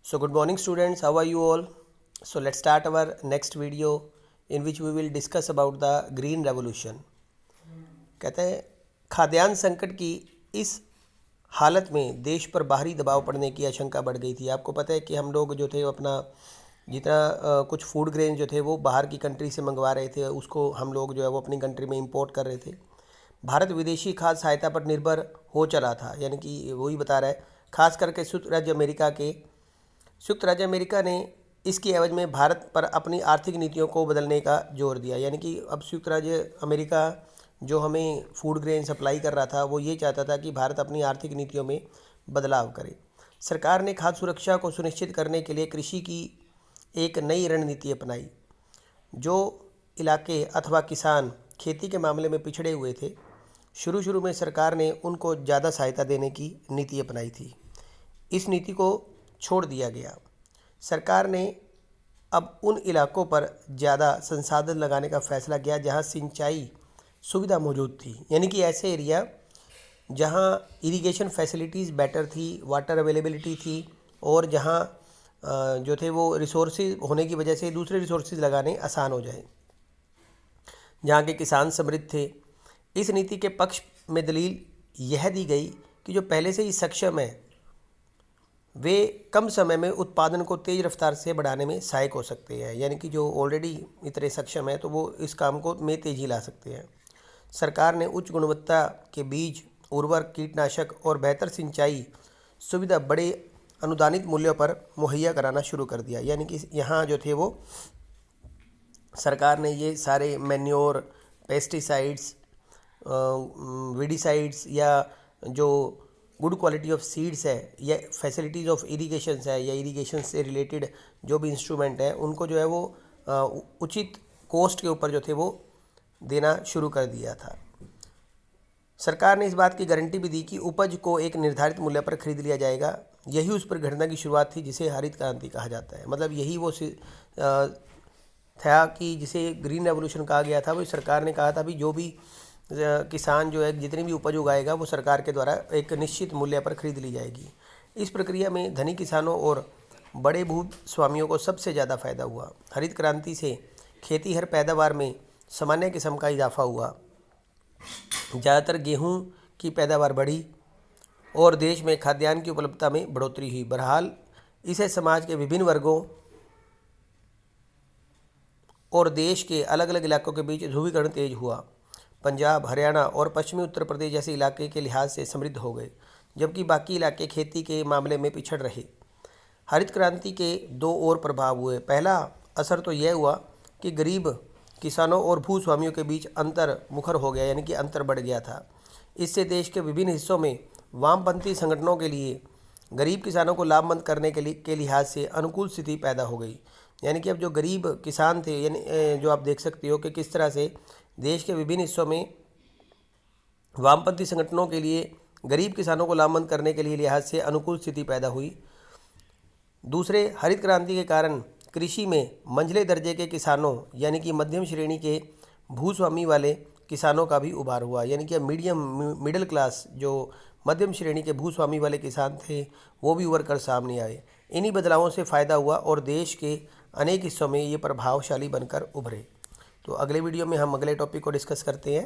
So good morning students, how are you all? So let's start our next video in which we will discuss about the green revolution. कहते हैं खाद्यान्न संकट की इस हालत में देश पर बाहरी दबाव पड़ने की आशंका बढ़ गई थी। आपको पता है कि हम लोग जो थे अपना जितना कुछ फूड ग्रेन जो थे वो बाहर की कंट्री से मंगवा रहे थे, उसको हम लोग जो है वो अपनी कंट्री में इंपोर्ट कर रहे थे। भारत विदेशी खाद्य सहायता पर निर्भर हो चला था, यानी कि वही बता रहा है। खास करके संयुक्त राज्य अमेरिका ने इसकी एवज में भारत पर अपनी आर्थिक नीतियों को बदलने का जोर दिया। यानी कि अब संयुक्त राज्य अमेरिका जो हमें फूड ग्रेन सप्लाई कर रहा था वो ये चाहता था कि भारत अपनी आर्थिक नीतियों में बदलाव करे। सरकार ने खाद्य सुरक्षा को सुनिश्चित करने के लिए कृषि की एक नई रणनीति अपनाई। जो इलाके अथवा किसान खेती के मामले में पिछड़े हुए थे, शुरू में सरकार ने उनको ज़्यादा सहायता देने की नीति अपनाई थी। इस नीति को छोड़ दिया गया। सरकार ने अब उन इलाकों पर ज़्यादा संसाधन लगाने का फैसला किया जहां सिंचाई सुविधा मौजूद थी, यानी कि ऐसे एरिया जहां इरिगेशन फैसिलिटीज़ बेटर थी, वाटर अवेलेबिलिटी थी और जहां जो थे वो रिसोर्सेज होने की वजह से दूसरे रिसोर्सेज लगाने आसान हो जाए, जहाँ के किसान समृद्ध थे। इस नीति के पक्ष में दलील यह दी गई कि जो पहले से ही सक्षम है वे कम समय में उत्पादन को तेज़ रफ्तार से बढ़ाने में सहायक हो सकते हैं। यानी कि जो ऑलरेडी इतने सक्षम है तो वो इस काम को में तेज़ी ला सकते हैं। सरकार ने उच्च गुणवत्ता के बीज, उर्वरक, कीटनाशक और बेहतर सिंचाई सुविधा बड़े अनुदानित मूल्यों पर मुहैया कराना शुरू कर दिया। यानी कि यहाँ जो थे वो सरकार ने ये सारे मैन्योर, पेस्टिसाइड्स, वीडिसाइड्स या जो गुड क्वालिटी ऑफ सीड्स है या फैसिलिटीज़ ऑफ इरिगेशन है या इरिगेशन से रिलेटेड जो भी इंस्ट्रूमेंट है उनको जो है वो उचित कॉस्ट के ऊपर जो थे वो देना शुरू कर दिया था। सरकार ने इस बात की गारंटी भी दी कि उपज को एक निर्धारित मूल्य पर खरीद लिया जाएगा। यही उस पर घटना की शुरुआत थी जिसे हरित क्रांति कहा जाता है। मतलब यही वो था कि जिसे ग्रीन रेवोल्यूशन कहा गया था। वो सरकार ने कहा था भी जो भी किसान जो है जितनी भी उपज उगाएगा वो सरकार के द्वारा एक निश्चित मूल्य पर खरीद ली जाएगी। इस प्रक्रिया में धनी किसानों और बड़े भू स्वामियों को सबसे ज़्यादा फायदा हुआ। हरित क्रांति से खेती हर पैदावार में सामान्य किस्म का इजाफा हुआ। ज़्यादातर गेहूं की पैदावार बढ़ी और देश में खाद्यान्न की उपलब्धता में बढ़ोतरी हुई। बहरहाल इसे समाज के विभिन्न वर्गों और देश के अलग अलग इलाकों के बीच ध्रुवीकरण तेज हुआ। पंजाब, हरियाणा और पश्चिमी उत्तर प्रदेश जैसे इलाके के लिहाज से समृद्ध हो गए, जबकि बाकी इलाके खेती के मामले में पिछड़ रहे। हरित क्रांति के दो और प्रभाव हुए। पहला असर तो यह हुआ कि गरीब किसानों और भूस्वामियों के बीच अंतर मुखर हो गया, यानी कि अंतर बढ़ गया था। इससे देश के विभिन्न हिस्सों में वामपंथी संगठनों के लिए गरीब किसानों को लाभमंद करने के लिहाज से अनुकूल स्थिति पैदा हो गई। यानी कि अब जो गरीब किसान थे, यानी जो आप देख सकते हो कि किस तरह से देश के विभिन्न हिस्सों में वामपंथी संगठनों के लिए गरीब किसानों को लाभमंद करने के लिए लिहाज से अनुकूल स्थिति पैदा हुई। दूसरे, हरित क्रांति के कारण कृषि में मंझले दर्जे के किसानों यानी कि मध्यम श्रेणी के भूस्वामी वाले किसानों का भी उभार हुआ। यानी कि मिडिल क्लास जो मध्यम श्रेणी के भूस्वामी वाले किसान थे वो भी उभर कर सामने आए। इन्हीं बदलावों से फ़ायदा हुआ और देश के अनेक हिस्सों में ये प्रभावशाली बनकर उभरे। तो अगले वीडियो में हम अगले टॉपिक को डिस्कस करते हैं।